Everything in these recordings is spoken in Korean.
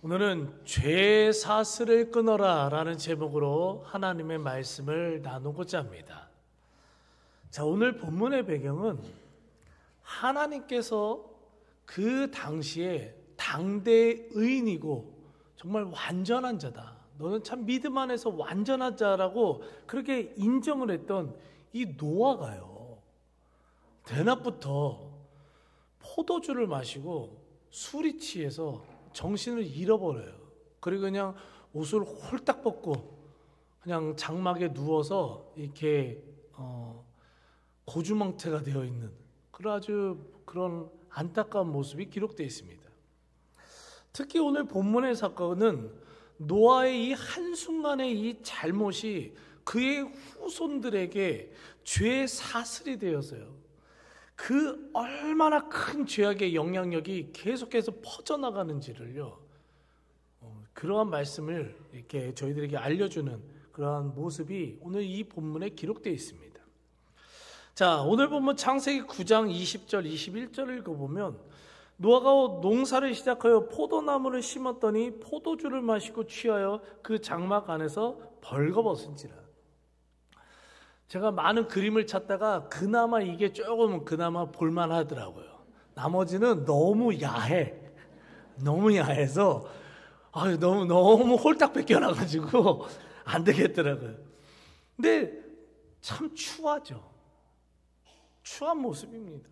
오늘은 죄 사슬을 끊어라 라는 제목으로 하나님의 말씀을 나누고자 합니다. 자, 오늘 본문의 배경은 하나님께서 그 당시에 당대 의인이고 정말 완전한 자다, 너는 참 믿음 안에서 완전한 자라고 그렇게 인정을 했던 이 노아가요, 대낮부터 포도주를 마시고 술이 취해서 정신을 잃어버려요. 그리고 그냥 옷을 홀딱 벗고 그냥 장막에 누워서 이렇게 고주망태가 되어 있는 그런 안타까운 모습이 기록되어 있습니다. 특히 오늘 본문의 사건은 노아의 이 한순간의 이 잘못이 그의 후손들에게 죄의 사슬이 되었어요. 그 얼마나 큰 죄악의 영향력이 계속해서 퍼져나가는지를요, 그러한 말씀을 이렇게 저희들에게 알려주는 그러한 모습이 오늘 이 본문에 기록되어 있습니다. 자, 오늘 본문 창세기 9장 20절 21절을 읽어보면 노아가 농사를 시작하여 포도나무를 심었더니 포도주를 마시고 취하여 그 장막 안에서 벌거벗은지라. 제가 많은 그림을 찾다가 그나마 이게 조금 그나마 볼만하더라고요. 나머지는 너무 야해. 너무 야해서 너무 홀딱 벗겨나가지고 안 되겠더라고요. 근데 참 추하죠. 추한 모습입니다.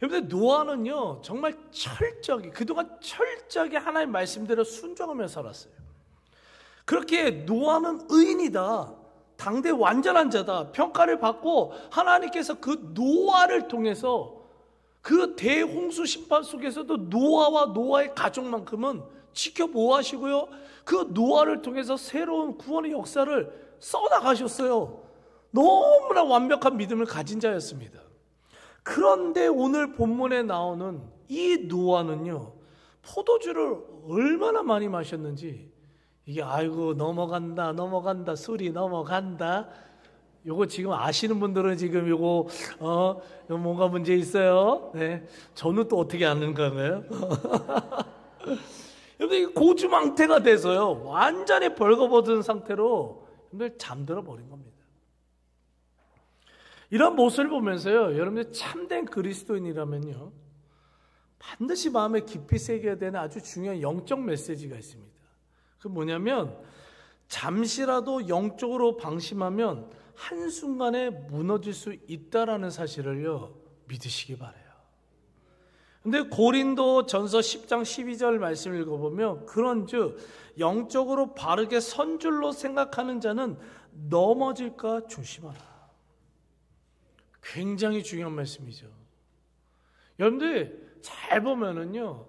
여러분들, 노아는요 정말 그동안 철저하게 하나님 말씀대로 순종하며 살았어요. 그렇게 노아는 의인이다, 당대 완전한 자다 평가를 받고, 하나님께서 그 노아를 통해서 그 대홍수 심판 속에서도 노아와 노아의 가족만큼은 지켜보호하시고요, 그 노아를 통해서 새로운 구원의 역사를 써나가셨어요. 너무나 완벽한 믿음을 가진 자였습니다. 그런데 오늘 본문에 나오는 이 노아는요, 포도주를 얼마나 많이 마셨는지, 이게 넘어간다 술이 넘어간다, 요거 지금 아시는 분들은 지금 요거 뭔가 문제 있어요. 네, 저는 또 어떻게 아는 건가요? 여러분들, 고주망태가 돼서요 완전히 벌거벗은 상태로 여러분들 잠들어 버린 겁니다. 이런 모습을 보면서요, 여러분들 참된 그리스도인이라면요 반드시 마음에 깊이 새겨야 되는 아주 중요한 영적 메시지가 있습니다. 그 뭐냐면, 잠시라도 영적으로 방심하면 한순간에 무너질 수 있다라는 사실을요 믿으시기 바라요. 근데 고린도 전서 10장 12절 말씀을 읽어보면, 그런즉 영적으로 바르게 선 줄로 생각하는 자는 넘어질까 조심하라. 굉장히 중요한 말씀이죠. 여러분들 잘 보면은요,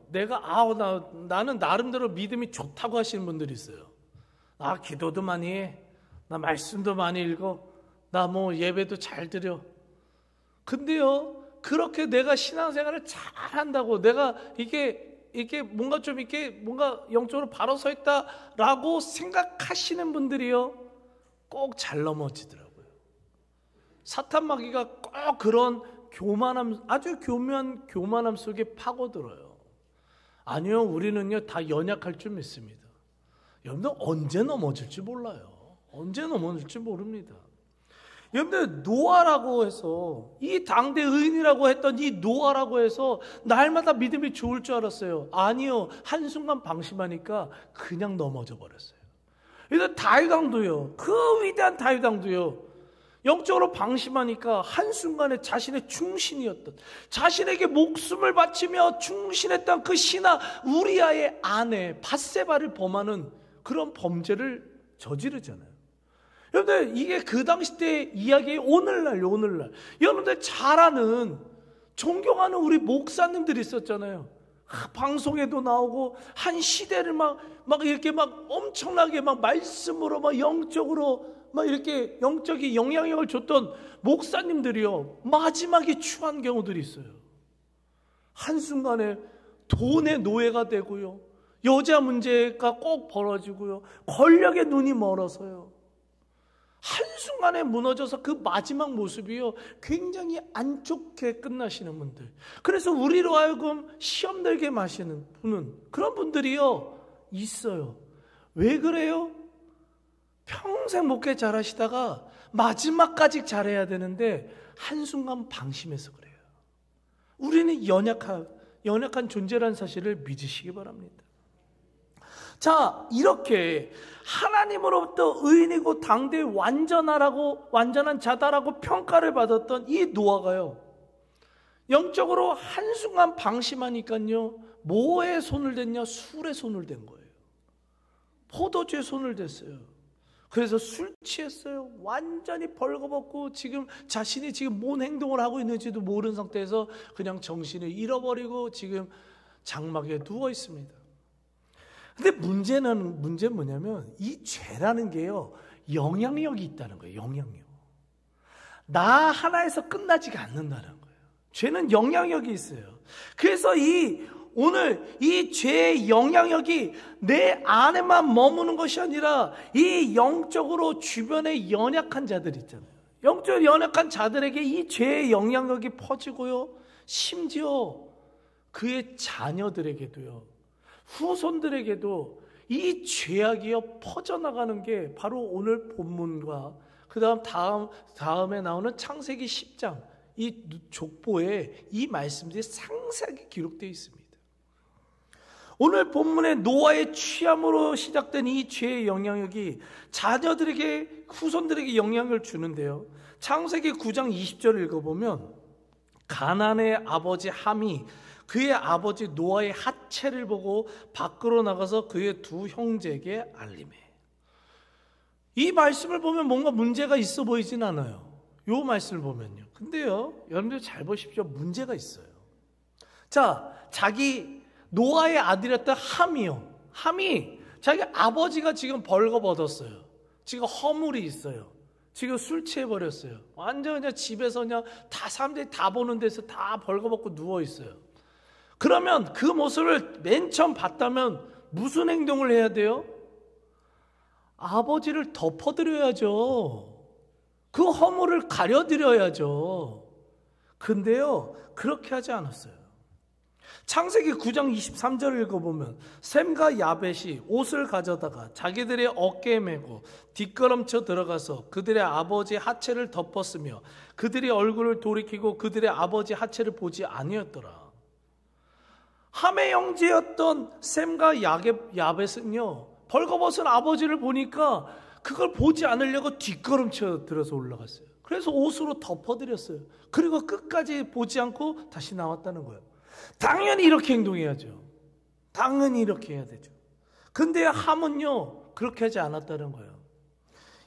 나는 나름대로 믿음이 좋다고 하시는 분들이 있어요. 나 기도도 많이 해, 나 말씀도 많이 읽어, 나 예배도 잘 드려. 근데요, 그렇게 내가 신앙생활을 잘 한다고, 내가 이게 뭔가 영적으로 바로 서 있다라고 생각하시는 분들이요 꼭 잘 넘어지더라고요. 사탄 마귀가 꼭 그런 아주 교묘한 교만함 속에 파고들어요. 아니요, 우리는요 다 연약할 줄 믿습니다. 여러분들, 언제 넘어질지 몰라요. 언제 넘어질지 모릅니다. 여러분들, 노아라고 해서, 이 당대 의인이라고 했던 이 노아라고 해서 날마다 믿음이 좋을 줄 알았어요. 아니요, 한순간 방심하니까 그냥 넘어져 버렸어요. 그래서 다윗왕도요, 그 위대한 다윗왕도요, 영적으로 방심하니까 한순간에 자신의 충신이었던, 자신에게 목숨을 바치며 충신했던 그 신하 우리아의 아내 밧세바를 범하는 그런 범죄를 저지르잖아요. 여러분들, 이게 그 당시 때 이야기의 오늘날. 여러분들 잘 아는, 존경하는 우리 목사님들이 있었잖아요. 방송에도 나오고 한 시대를 막 이렇게 엄청나게 말씀으로 영적으로 이렇게 영적인 영향력을 줬던 목사님들이요, 마지막에 추한 경우들이 있어요. 한순간에 돈의 노예가 되고요, 여자 문제가 꼭 벌어지고요, 권력에 눈이 멀어서요, 한순간에 무너져서 그 마지막 모습이요 굉장히 안 좋게 끝나시는 분들, 그래서 우리로 하여금 시험 들게 마시는 분은, 그런 분들이요 있어요. 왜 그래요? 평생 목회 잘하시다가 마지막까지 잘해야 되는데 한순간 방심해서 그래요. 우리는 연약한 존재라는 사실을 믿으시기 바랍니다. 자, 이렇게 하나님으로부터 의인이고 당대에 완전한 자다라고 평가를 받았던 이 노아가요, 영적으로 한순간 방심하니까요, 뭐에 손을 댔냐? 술에 손을 댄 거예요. 포도주에 손을 댔어요. 그래서 술 취했어요. 완전히 벌거벗고 지금 자신이 지금 뭔 행동을 하고 있는지도 모르는 상태에서 그냥 정신을 잃어버리고 지금 장막에 누워 있습니다. 근데 문제는 뭐냐면 이 죄라는 게요, 영향력이 있다는 거예요. 영향력. 나 하나에서 끝나지가 않는다는 거예요. 죄는 영향력이 있어요. 그래서 오늘 이 죄의 영향력이 내 안에만 머무는 것이 아니라 이 영적으로 주변에 연약한 자들 있잖아요. 영적으로 연약한 자들에게 이 죄의 영향력이 퍼지고요, 심지어 그의 자녀들에게도요, 후손들에게도 이 죄악이요 퍼져나가는 게 바로 오늘 본문과 그 다음에 나오는 창세기 10장 이 족보에 이 말씀들이 상세하게 기록되어 있습니다. 오늘 본문의 노아의 취함으로 시작된 이 죄의 영향력이 자녀들에게, 후손들에게 영향을 주는데요, 창세기 9장 20절을 읽어보면 가나안의 아버지 함이 그의 아버지 노아의 하체를 보고 밖으로 나가서 그의 두 형제에게 알리매. 이 말씀을 보면 뭔가 문제가 있어 보이진 않아요. 이 말씀을 보면요. 근데요, 여러분들 잘 보십시오. 문제가 있어요. 자, 자기 노아의 아들이었던 함이 자기 아버지가 지금 벌거벗었어요. 지금 허물이 있어요. 지금 술 취해버렸어요. 완전 그냥 집에서 그냥 다 사람들이 다 보는 데서 다 벌거벗고 누워있어요. 그러면 그 모습을 맨 처음 봤다면 무슨 행동을 해야 돼요? 아버지를 덮어드려야죠. 그 허물을 가려드려야죠. 근데요, 그렇게 하지 않았어요. 창세기 9장 23절을 읽어보면 셈과 야벳이 옷을 가져다가 자기들의 어깨에 메고 뒷걸음쳐 들어가서 그들의 아버지 하체를 덮었으며 그들의 얼굴을 돌이키고 그들의 아버지 하체를 보지 아니었더라. 함의 형제였던 셈과 야벳은요, 벌거벗은 아버지를 보니까 그걸 보지 않으려고 뒷걸음쳐 들어서 올라갔어요. 그래서 옷으로 덮어드렸어요. 그리고 끝까지 보지 않고 다시 나왔다는 거예요. 당연히 이렇게 행동해야죠. 당연히 이렇게 해야 되죠. 근데 함은요, 그렇게 하지 않았다는 거예요.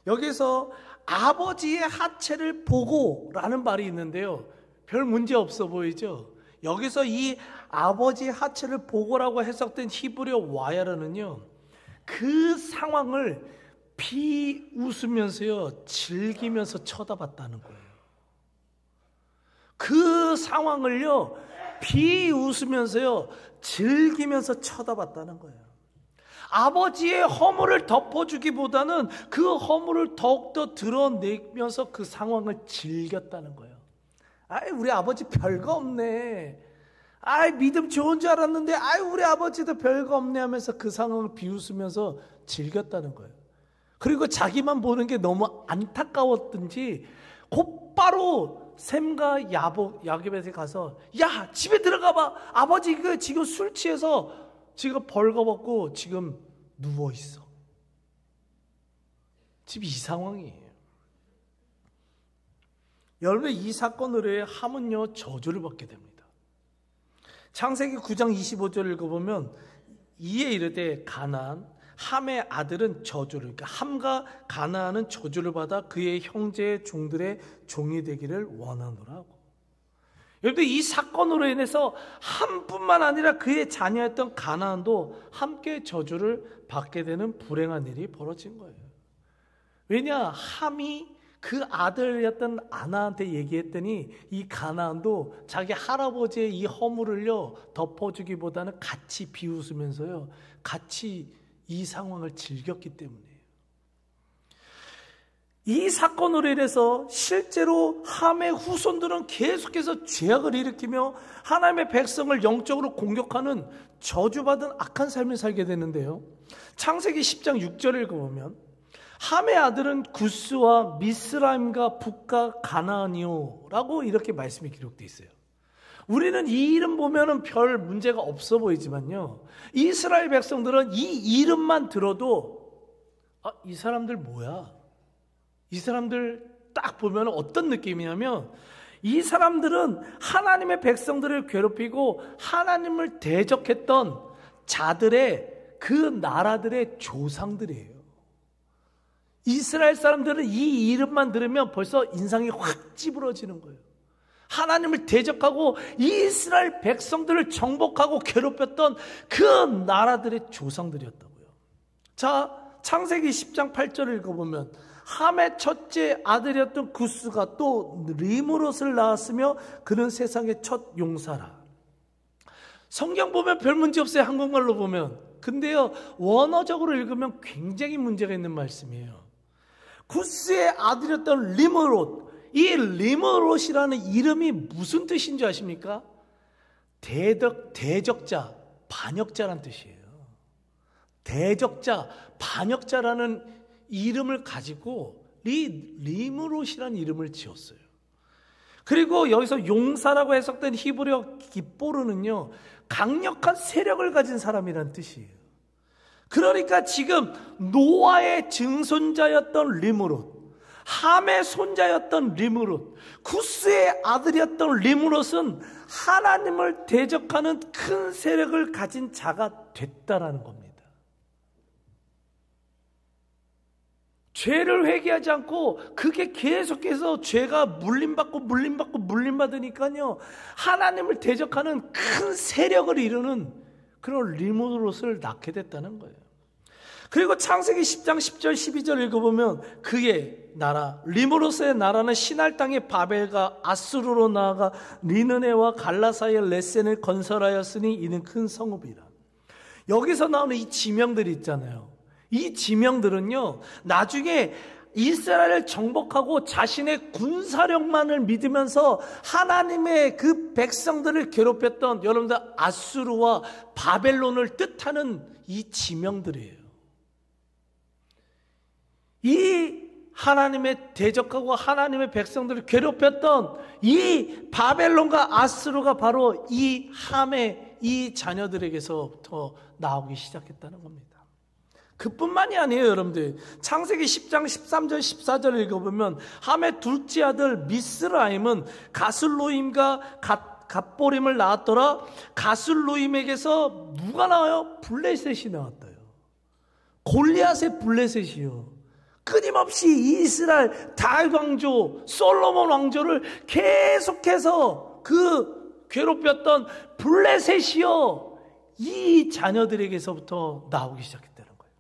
여기서 아버지의 하체를 보고 라는 말이 있는데요, 별 문제 없어 보이죠? 여기서 이 아버지의 하체를 보고라고 해석된 히브리어 와야라는요, 그 상황을 비웃으면서요, 즐기면서 쳐다봤다는 거예요. 그 상황을요, 비웃으면서요, 즐기면서 쳐다봤다는 거예요. 아버지의 허물을 덮어주기보다는 그 허물을 더욱더 드러내면서 그 상황을 즐겼다는 거예요. 아이, 우리 아버지 별거 없네. 아이, 믿음 좋은 줄 알았는데, 아이, 우리 아버지도 별거 없네 하면서 그 상황을 비웃으면서 즐겼다는 거예요. 그리고 자기만 보는 게 너무 안타까웠든지 곧바로 셈과 야곱에 가서, 야, 집에 들어가 봐. 아버지 지금 술 취해서 지금 벌거벗고 지금 누워 있어. 지금 이 상황이에요. 여러분, 이 사건으로 함은요, 저주를 받게 됩니다. 창세기 9장 25절을 읽어보면 이에 이르되 가나안 함의 아들은 저주를, 그러니까 함과 가나안은 저주를 받아 그의 형제의 종들의 종이 되기를 원하노라 하고. 여러분들, 이 사건으로 인해서 함뿐만 아니라 그의 자녀였던 가나안도 함께 저주를 받게 되는 불행한 일이 벌어진 거예요. 왜냐, 함이 그 아들이었던 아나한테 얘기했더니 이 가나안도 자기 할아버지의 이 허물을요, 덮어주기보다는 같이 비웃으면서요, 같이 이 상황을 즐겼기 때문이에요. 이 사건으로 인해서 실제로 함의 후손들은 계속해서 죄악을 일으키며 하나님의 백성을 영적으로 공격하는 저주받은 악한 삶을 살게 되는데요. 창세기 10장 6절을 읽어보면 함의 아들은 구스와 미스라임과 북과 가나안이요 라고 이렇게 말씀이 기록되어 있어요. 우리는 이 이름 보면은 별 문제가 없어 보이지만요, 이스라엘 백성들은 이 이름만 들어도 이 사람들 뭐야? 이 사람들 딱 보면 어떤 느낌이냐면, 이 사람들은 하나님의 백성들을 괴롭히고 하나님을 대적했던 자들의 그 나라들의 조상들이에요. 이스라엘 사람들은 이 이름만 들으면 벌써 인상이 확 찌부러지는 거예요. 하나님을 대적하고 이스라엘 백성들을 정복하고 괴롭혔던 그 나라들의 조상들이었다고요. 자, 창세기 10장 8절을 읽어보면 함의 첫째 아들이었던 구스가 또 리므롯을 낳았으며 그는 세상의 첫 용사라. 성경 보면 별 문제 없어요, 한국말로 보면. 근데요, 원어적으로 읽으면 굉장히 문제가 있는 말씀이에요. 구스의 아들이었던 리므롯, 이 리므롯이라는 이름이 무슨 뜻인 줄 아십니까? 대적자, 반역자란 뜻이에요. 대적자, 반역자라는 이름을 가지고 리므롯이라는 이름을 지었어요. 그리고 여기서 용사라고 해석된 히브리어 깁보르는요, 강력한 세력을 가진 사람이란 뜻이에요. 그러니까 지금 노아의 증손자였던 리므롯, 함의 손자였던 리므롯, 구스의 아들이었던 리므롯은 하나님을 대적하는 큰 세력을 가진 자가 됐다라는 겁니다. 죄를 회개하지 않고 그게 계속해서 죄가 물림받으니까요, 하나님을 대적하는 큰 세력을 이루는 그런 리므롯을 낳게 됐다는 거예요. 그리고 창세기 10장 10절 12절 읽어보면 그의 나라, 리므롯의 나라는 시날 땅의 바벨과 아수르로 나아가 니느네와 갈라 사이의 레센을 건설하였으니 이는 큰 성읍이라. 여기서 나오는 이 지명들이 있잖아요. 이 지명들은요, 나중에 이스라엘을 정복하고 자신의 군사력만을 믿으면서 하나님의 그 백성들을 괴롭혔던 여러분들 아수르와 바벨론을 뜻하는 이 지명들이에요. 이 하나님의 대적하고 하나님의 백성들을 괴롭혔던 이 바벨론과 아수르가 바로 이 함의 이 자녀들에게서부터 나오기 시작했다는 겁니다. 그뿐만이 아니에요, 여러분들. 창세기 10장 13절 14절을 읽어보면 함의 둘째 아들 미스라임은 가슬로임과 갓보림을 낳았더라. 가슬로임에게서 누가 나와요? 블레셋이 나왔다요. 골리앗의 블레셋이요. 끊임없이 이스라엘 다윗 왕조, 솔로몬 왕조를 계속해서 그 괴롭혔던 블레셋이요, 이 자녀들에게서부터 나오기 시작했다는 거예요.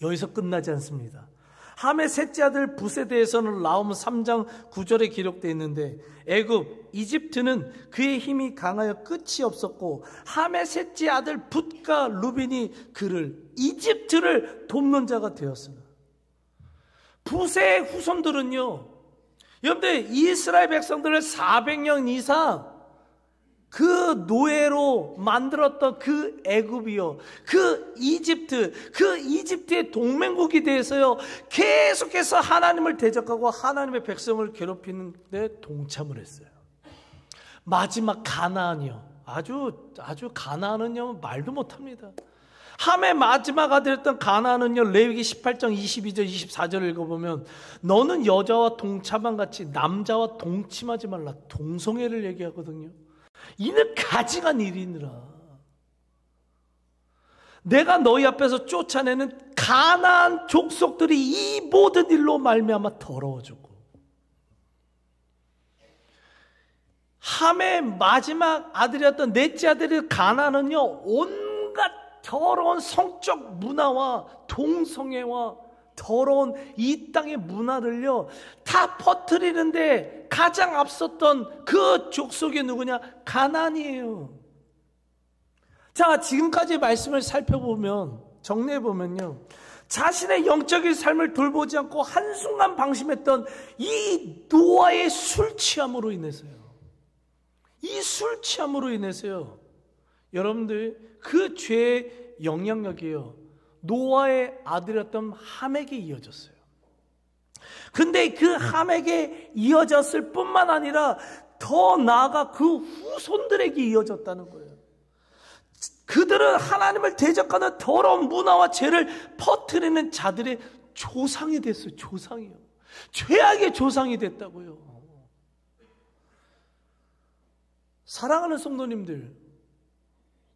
여기서 끝나지 않습니다. 함의 셋째 아들 붓에 대해서는 라움 3장 9절에 기록되어 있는데, 애굽, 이집트는 그의 힘이 강하여 끝이 없었고 함의 셋째 아들 붓과 루빈이 그를, 이집트를 돕는 자가 되었으나. 붓의 후손들은요, 여러분들 이스라엘 백성들을 400년 이상 그 노예로 만들었던 그 애굽이요, 그 이집트의 동맹국이 대해서요, 계속해서 하나님을 대적하고 하나님의 백성을 괴롭히는 데 동참을 했어요. 마지막 가나안이요, 아주 가나안은요 말도 못합니다. 함의 마지막 아들이었던 가나안은요, 레위기 18장 22절 24절을 읽어보면 너는 여자와 동참한 같이 남자와 동침하지 말라, 동성애를 얘기하거든요. 이는 가증한 일이니라. 내가 너희 앞에서 쫓아내는 가나안 족속들이 이 모든 일로 말미암아 더러워졌고, 함의 마지막 아들이었던 넷째 아들이 가나안은요, 온갖 더러운 성적 문화와 동성애와 더러운 이 땅의 문화를요 다 퍼뜨리는데 가장 앞섰던 그 족속이 누구냐? 가나안이에요. 자, 지금까지 말씀을 살펴보면, 정리해보면요, 자신의 영적인 삶을 돌보지 않고 한순간 방심했던 이 노아의 술 취함으로 인해서요, 이 술 취함으로 인해서요, 여러분들 그 죄의 영향력이요, 노아의 아들이었던 함에게 이어졌어요. 근데 그 함에게 이어졌을 뿐만 아니라 더 나아가 그 후손들에게 이어졌다는 거예요. 그들은 하나님을 대적하는 더러운 문화와 죄를 퍼뜨리는 자들의 조상이 됐어요. 조상이요. 죄악의 조상이 됐다고요. 사랑하는 성도님들,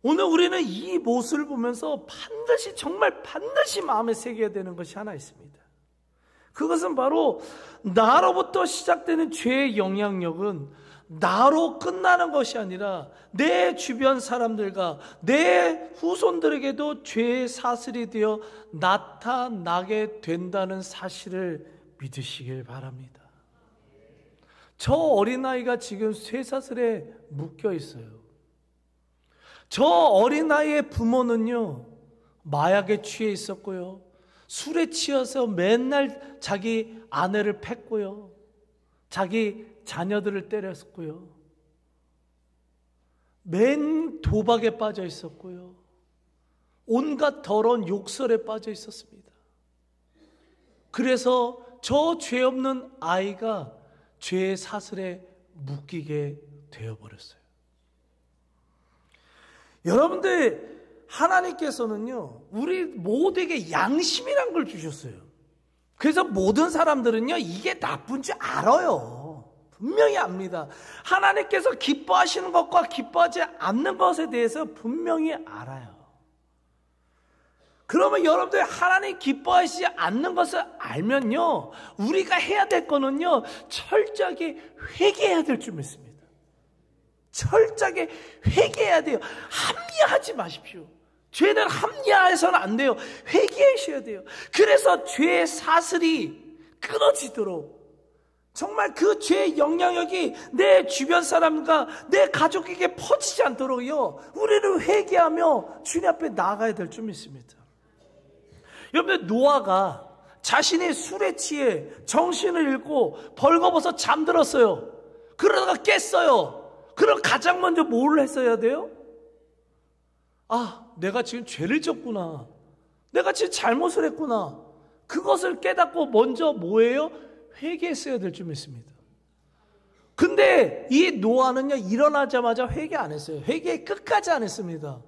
오늘 우리는 이 모습을 보면서 반드시, 정말 반드시 마음에 새겨야 되는 것이 하나 있습니다. 그것은 바로 나로부터 시작되는 죄의 영향력은 나로 끝나는 것이 아니라 내 주변 사람들과 내 후손들에게도 죄의 사슬이 되어 나타나게 된다는 사실을 믿으시길 바랍니다. 저 어린아이가 지금 쇠사슬에 묶여 있어요. 저 어린아이의 부모는요, 마약에 취해 있었고요, 술에 취해서 맨날 자기 아내를 팼고요, 자기 자녀들을 때렸고요, 맨 도박에 빠져 있었고요, 온갖 더러운 욕설에 빠져 있었습니다. 그래서 저 죄 없는 아이가 죄의 사슬에 묶이게 되어버렸어요. 여러분들, 하나님께서는요, 우리 모두에게 양심이란 걸 주셨어요. 그래서 모든 사람들은요, 이게 나쁜 줄 알아요. 분명히 압니다. 하나님께서 기뻐하시는 것과 기뻐하지 않는 것에 대해서 분명히 알아요. 그러면 여러분들, 하나님 기뻐하시지 않는 것을 알면요, 우리가 해야 될 거는요, 철저하게 회개해야 될 줄 믿습니다. 철저하게 회개해야 돼요. 합리화하지 마십시오. 죄는 합리화해서는 안 돼요. 회개하셔야 돼요. 그래서 죄의 사슬이 끊어지도록, 정말 그 죄의 영향력이 내 주변 사람과 내 가족에게 퍼지지 않도록요, 우리는 회개하며 주님 앞에 나아가야 될 줄 믿습니다. 여러분, 노아가 자신이 술에 취해 정신을 잃고 벌거벗어 잠들었어요. 그러다가 깼어요. 그럼 가장 먼저 뭘 했어야 돼요? 아, 내가 지금 죄를 졌구나, 내가 지금 잘못을 했구나, 그것을 깨닫고 먼저 뭐예요? 회개했어야 될 줄 믿습니다. 근데 이 노아는요, 일어나자마자 회개 안 했어요. 회개 끝까지 안 했습니다.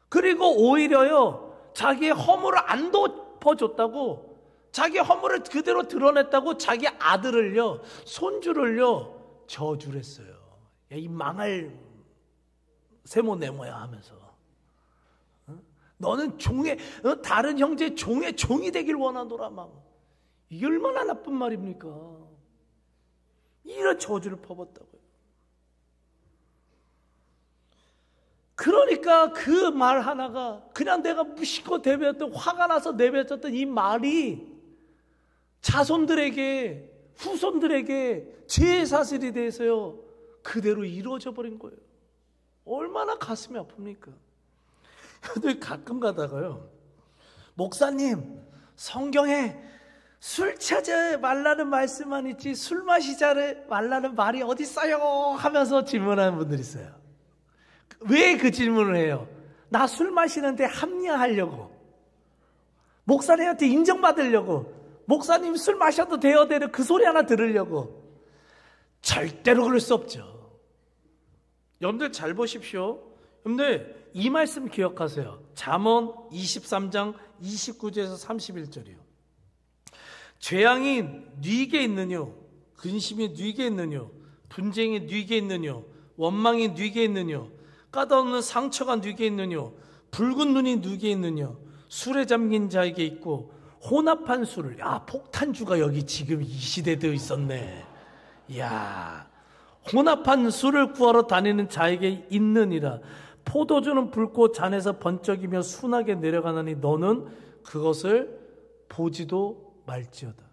그리고 오히려요, 자기의 허물을 안 덮어줬다고, 자기 허물을 그대로 드러냈다고 자기 아들을요, 손주를요, 저주를 했어요. 야, 이 망할 세모네모야 하면서, 너는 종의, 다른 형제의 종의 종이 되길 원하노라. 막, 이게 얼마나 나쁜 말입니까? 이런 저주를 퍼붓다고요. 그러니까 그 말 하나가, 그냥 내가 무심코 내뱉었던, 화가 나서 내뱉었던 이 말이 자손들에게, 후손들에게 죄의 사슬이 돼서요, 그대로 이루어져 버린 거예요. 얼마나 가슴이 아픕니까? 근데 가끔 가다가요, 목사님, 성경에 술 취하지 말라는 말씀만 있지 술 마시지 말라는 말이 어디 있어요? 하면서 질문하는 분들이 있어요. 왜 그 질문을 해요? 나 술 마시는데 합리화하려고, 목사님한테 인정받으려고, 목사님 술 마셔도 돼요 되는 그 소리 하나 들으려고. 절대로 그럴 수 없죠. 여러분들 잘 보십시오. 여러분들 이 말씀 기억하세요. 잠언 23장 29절에서 31절이요. 죄악이 뉘게 있느뇨, 근심이 뉘게 있느뇨, 분쟁이 뉘게 있느뇨, 원망이 뉘게 있느뇨, 까다없는 상처가 뉘게 있느뇨, 붉은 눈이 뉘게 있느뇨, 술에 잠긴 자에게 있고 혼합한 술을, 야, 폭탄주가 여기 지금 이 시대도 있었네. 야, 혼합한 술을 구하러 다니는 자에게 있느니라. 포도주는 붉고 잔에서 번쩍이며 순하게 내려가느니 너는 그것을 보지도 말지어다.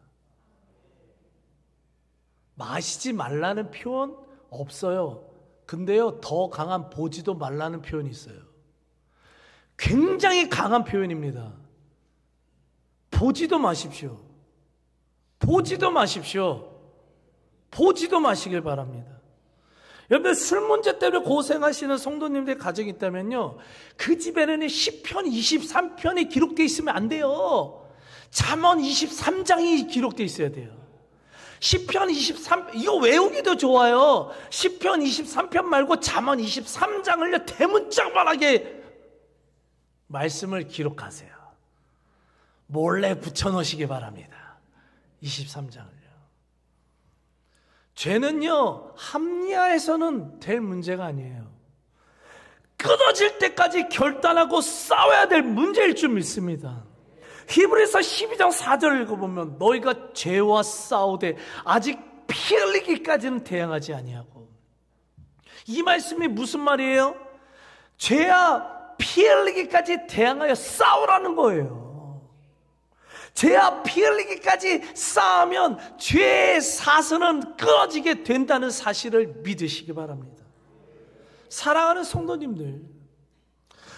마시지 말라는 표현 없어요. 근데요, 더 강한 보지도 말라는 표현이 있어요. 굉장히 강한 표현입니다. 보지도 마십시오. 보지도 마십시오. 보지도 마시길 바랍니다. 여러분들 술 문제 때문에 고생하시는 성도님들의 가정이 있다면요, 그 집에는 시편 23편이 기록되어 있으면 안 돼요. 잠언 23장이 기록되어 있어야 돼요. 시편 23, 이거 외우기도 좋아요. 시편 23편 말고 잠언 23장을요 대문짝만하게 말씀을 기록하세요. 몰래 붙여놓으시기 바랍니다. 23장을요. 죄는요 합리화해서는 될 문제가 아니에요. 끊어질 때까지 결단하고 싸워야 될 문제일 줄 믿습니다. 히브리서 12장 4절을 읽어보면 너희가 죄와 싸우되 아직 피 흘리기까지는 대항하지 아니하고, 이 말씀이 무슨 말이에요? 죄와 피 흘리기까지 대항하여 싸우라는 거예요. 죄와 피 흘리기까지 싸우면 죄의 사슬은 끊어지게 된다는 사실을 믿으시기 바랍니다. 사랑하는 성도님들,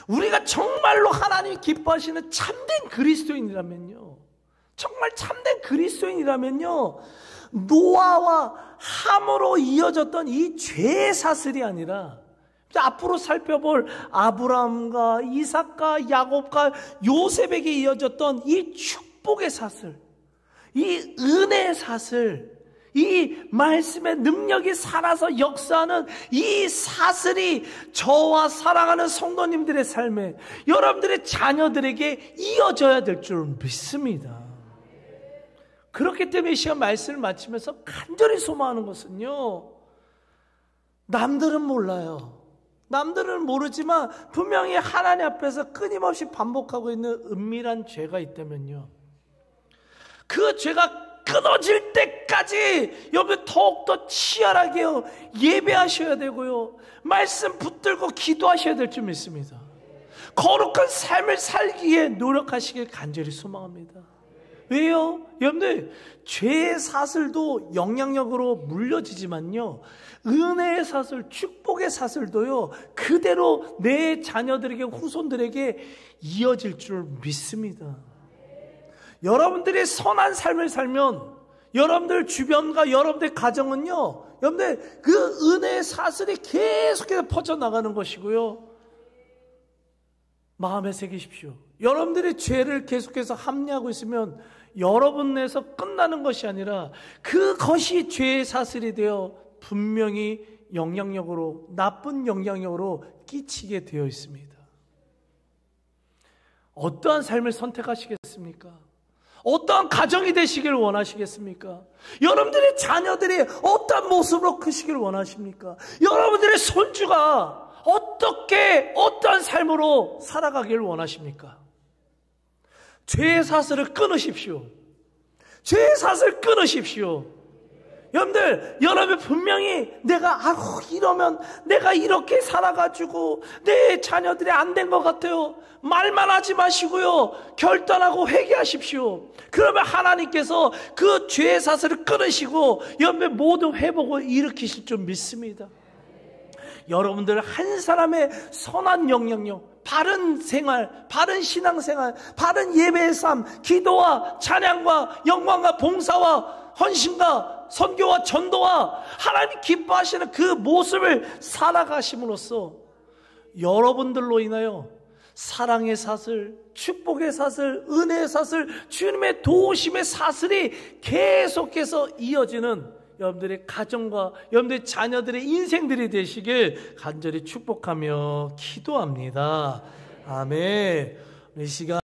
우리가 정말로 하나님 기뻐하시는 참된 그리스도인이라면요, 정말 참된 그리스도인이라면요, 노아와 함으로 이어졌던 이 죄의 사슬이 아니라 앞으로 살펴볼 아브라함과 이삭과 야곱과 요셉에게 이어졌던 이 축복의 사슬, 이 은혜의 사슬, 이 말씀의 능력이 살아서 역사하는 이 사슬이 저와 사랑하는 성도님들의 삶에, 여러분들의 자녀들에게 이어져야 될 줄 믿습니다. 그렇기 때문에 이 시간 말씀을 마치면서 간절히 소망하는 것은요, 남들은 몰라요. 남들은 모르지만 분명히 하나님 앞에서 끊임없이 반복하고 있는 은밀한 죄가 있다면요, 그 죄가 끊어질 때까지 여러분 더욱더 치열하게 예배하셔야 되고요, 말씀 붙들고 기도하셔야 될 줄 믿습니다. 거룩한 삶을 살기 위해 노력하시길 간절히 소망합니다. 왜요? 여러분들 죄의 사슬도 영향력으로 물려지지만요, 은혜의 사슬, 축복의 사슬도요 그대로 내 자녀들에게, 후손들에게 이어질 줄 믿습니다. 여러분들이 선한 삶을 살면 여러분들 주변과 여러분들 가정은요, 여러분들 그 은혜의 사슬이 계속해서 퍼져나가는 것이고요, 마음에 새기십시오. 여러분들이 죄를 계속해서 합리하고 있으면 여러분에서 끝나는 것이 아니라 그것이 죄의 사슬이 되어 분명히 영향력으로, 나쁜 영향력으로 끼치게 되어 있습니다. 어떠한 삶을 선택하시겠습니까? 어떠한 가정이 되시길 원하시겠습니까? 여러분들의 자녀들이 어떤 모습으로 크시길 원하십니까? 여러분들의 손주가 어떠한 삶으로 살아가길 원하십니까? 죄의 사슬을 끊으십시오. 죄의 사슬을 끊으십시오. 여러분들, 여러분 분명히 내가 이러면 내가 이렇게 살아가지고 내 자녀들이 안 된 것 같아요. 말만 하지 마시고요, 결단하고 회개하십시오. 그러면 하나님께서 그 죄의 사슬을 끊으시고 여러분의 모든 회복을 일으키실 줄 믿습니다. 여러분들 한 사람의 선한 영향력, 바른 생활, 바른 신앙생활, 바른 예배의 삶, 기도와 찬양과 영광과 봉사와 헌신과 선교와 전도와 하나님이 기뻐하시는 그 모습을 살아가심으로써 여러분들로 인하여 사랑의 사슬, 축복의 사슬, 은혜의 사슬, 주님의 도우심의 사슬이 계속해서 이어지는 여러분들의 가정과 여러분들의 자녀들의 인생들이 되시길 간절히 축복하며 기도합니다. 아멘. 이 시간